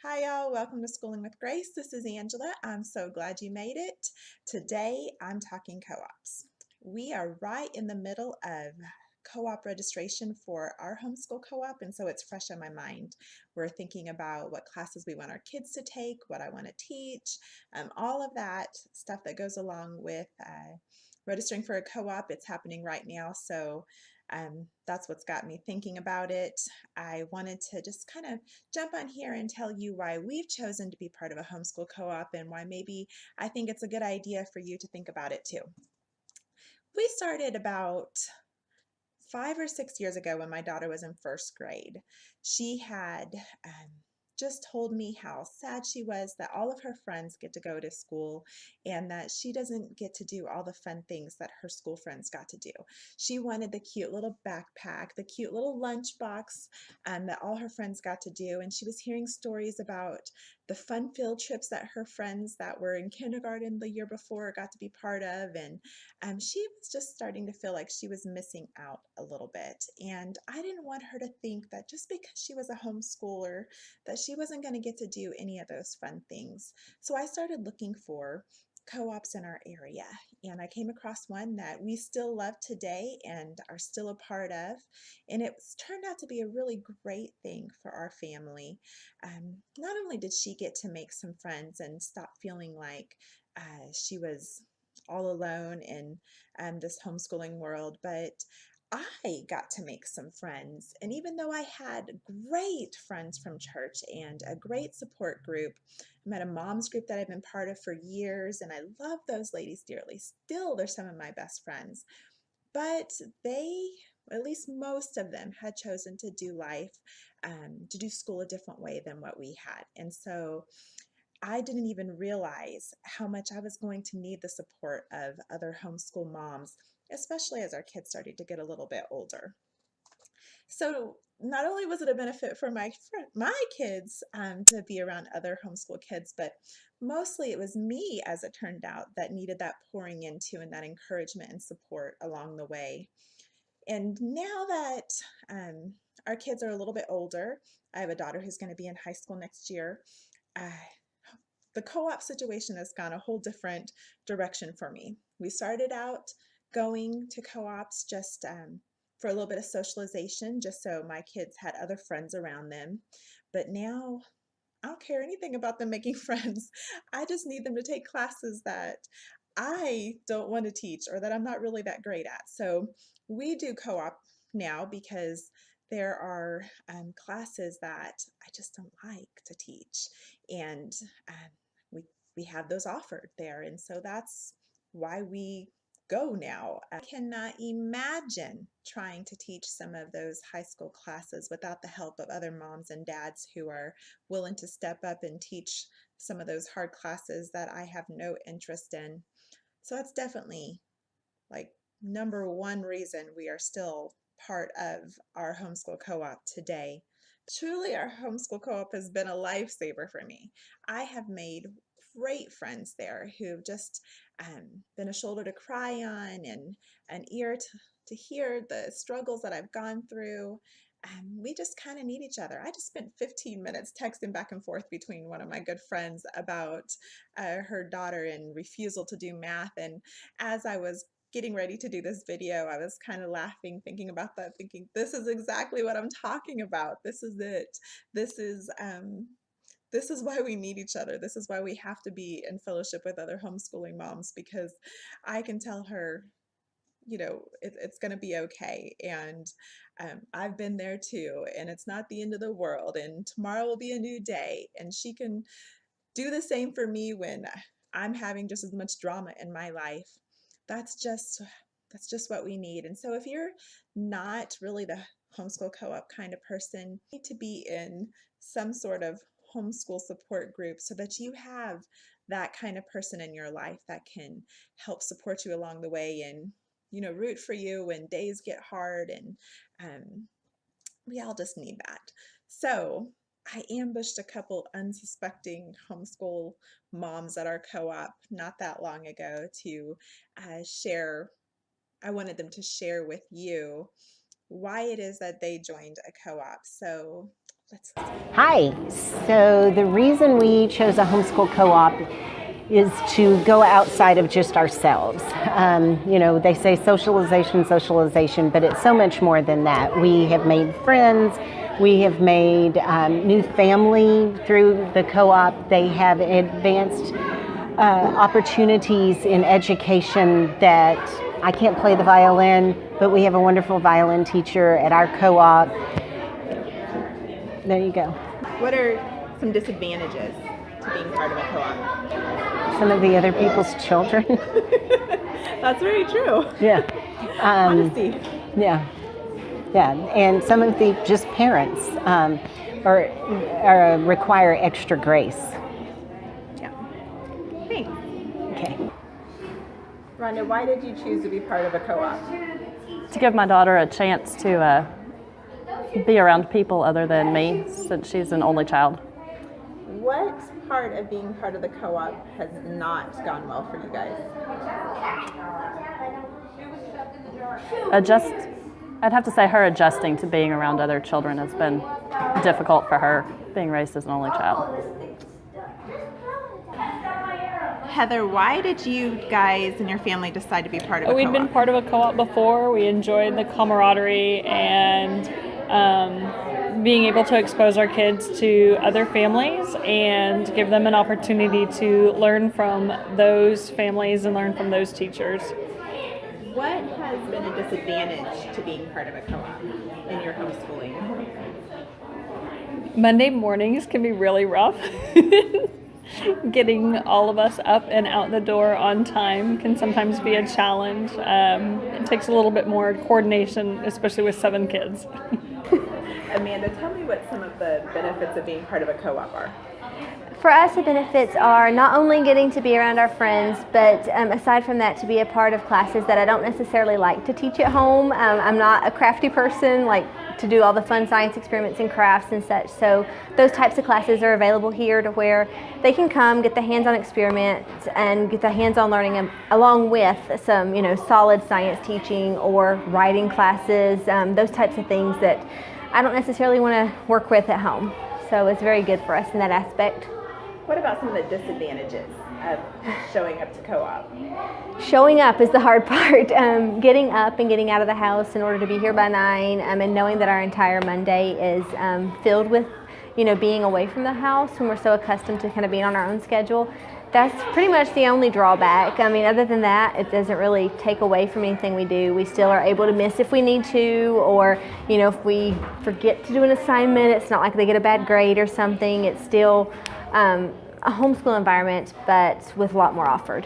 Hi, y'all. Welcome to Schooling with Grace. This is Angela. I'm so glad you made it. Today, I'm talking co-ops. We are right in the middle of co-op registration for our homeschool co-op, and so it's fresh on my mind. We're thinking about what classes we want our kids to take, what I want to teach, all of that stuff that goes along with registering for a co-op. It's happening right now, so that's what's got me thinking about it. I wanted to just kind of jump on here and tell you why we've chosen to be part of a homeschool co-op and why maybe I think it's a good idea for you to think about it too. We started about 5 or 6 years ago when my daughter was in first grade. She had just told me how sad she was that all of her friends get to go to school and that she doesn't get to do all the fun things that her school friends got to do. She wanted the cute little backpack, the cute little lunchbox that all her friends got to do. And she was hearing stories about the fun field trips that her friends that were in kindergarten the year before got to be part of. And she was just starting to feel like she was missing out a little bit. And I didn't want her to think that just because she was a homeschooler, that she wasn't going to get to do any of those fun things. So I started looking for co-ops in our area, and I came across one that we still love today and are still a part of, and it's turned out to be a really great thing for our family. Not only did she get to make some friends and stop feeling like she was all alone in this homeschooling world, but I got to make some friends. And even though I had great friends from church and a great support group, I met a mom's group that I've been part of for years, and I love those ladies dearly. Still, they're some of my best friends. But they, at least most of them, had chosen to do life, to do school a different way than what we had. And so I didn't even realize how much I was going to need the support of other homeschool moms, especially as our kids started to get a little bit older. So not only was it a benefit for my kids to be around other homeschool kids, but mostly it was me, as it turned out, that needed that pouring into and that encouragement and support along the way. And now that our kids are a little bit older, I have a daughter who's going to be in high school next year. Uh, the co-op situation has gone a whole different direction for me. We started out going to co-ops just for a little bit of socialization, just so my kids had other friends around them. But now I don't care anything about them making friends. I just need them to take classes that I don't want to teach or that I'm not really that great at. So we do co-op now because there are classes that I just don't like to teach, and um, we we have those offered there, and so that's why we go now. I cannot imagine trying to teach some of those high school classes without the help of other moms and dads who are willing to step up and teach some of those hard classes that I have no interest in. So that's definitely like number one reason we are still part of our homeschool co-op today. Truly, our homeschool co-op has been a lifesaver for me. I have made great friends there who've just been a shoulder to cry on and an ear to hear the struggles that I've gone through. We just kind of need each other. I just spent 15 minutes texting back and forth between one of my good friends about her daughter and refusal to do math. And as I was getting ready to do this video, I was kind of laughing, thinking about that, thinking, this is exactly what I'm talking about. This is it. This is this is why we need each other. This is why we have to be in fellowship with other homeschooling moms, because I can tell her, it's going to be okay. And I've been there too, and it's not the end of the world. And tomorrow will be a new day. And she can do the same for me when I'm having just as much drama in my life. That's just that's just what we need. And so if you're not really the homeschool co-op kind of person, you need to be in some sort of homeschool support group so that you have that kind of person in your life that can help support you along the way and root for you when days get hard. And we all just need that. So I ambushed a couple unsuspecting homeschool moms at our co-op not that long ago to share. I wanted them to share with you why it is that they joined a co-op. So Let's listen. Hi. So the reason we chose a homeschool co-op is to go outside of just ourselves. They say socialization, but it's so much more than that. We have made friends. We have made new family through the co-op. They have advanced opportunities in education that I can't play the violin, but we have a wonderful violin teacher at our co-op. There you go. What are some disadvantages to being part of a co-op? Some of the other people's children. That's very true. Yeah. Honesty. Yeah. And some of the just parents require extra grace. Yeah. Thanks. Okay. Rhonda, why did you choose to be part of a co-op? To give my daughter a chance to be around people other than me, since she's an only child. What part of being part of the co-op has not gone well for you guys? I'd have to say her adjusting to being around other children has been difficult for her, being raised as an only child. Heather, why did you guys and your family decide to be part of a co-op? We'd been part of a co-op before. We enjoyed the camaraderie and being able to expose our kids to other families and give them an opportunity to learn from those families and learn from those teachers. What has been a disadvantage to being part of a co-op in your homeschooling? Monday mornings can be really rough. Getting all of us up and out the door on time can sometimes be a challenge. It takes a little bit more coordination, especially with 7 kids. Amanda, tell me what some of the benefits of being part of a co-op are. For us, the benefits are not only getting to be around our friends, but aside from that, to be a part of classes that I don't necessarily like to teach at home. I'm not a crafty person, like to do all the fun science experiments and crafts and such. So those types of classes are available here to where they can come, get the hands-on experiments and get the hands-on learning along with some, solid science teaching or writing classes, those types of things that I don't necessarily want to work with at home. So it's very good for us in that aspect. What about some of the disadvantages of showing up to co-op? Showing up is the hard part. Getting up and getting out of the house in order to be here by 9, and knowing that our entire Monday is filled with, being away from the house when we're so accustomed to kind of being on our own schedule. That's pretty much the only drawback. Other than that, it doesn't really take away from anything we do. We still are able to miss if we need to, or, if we forget to do an assignment, it's not like they get a bad grade or something. It's still a homeschool environment, but with a lot more offered.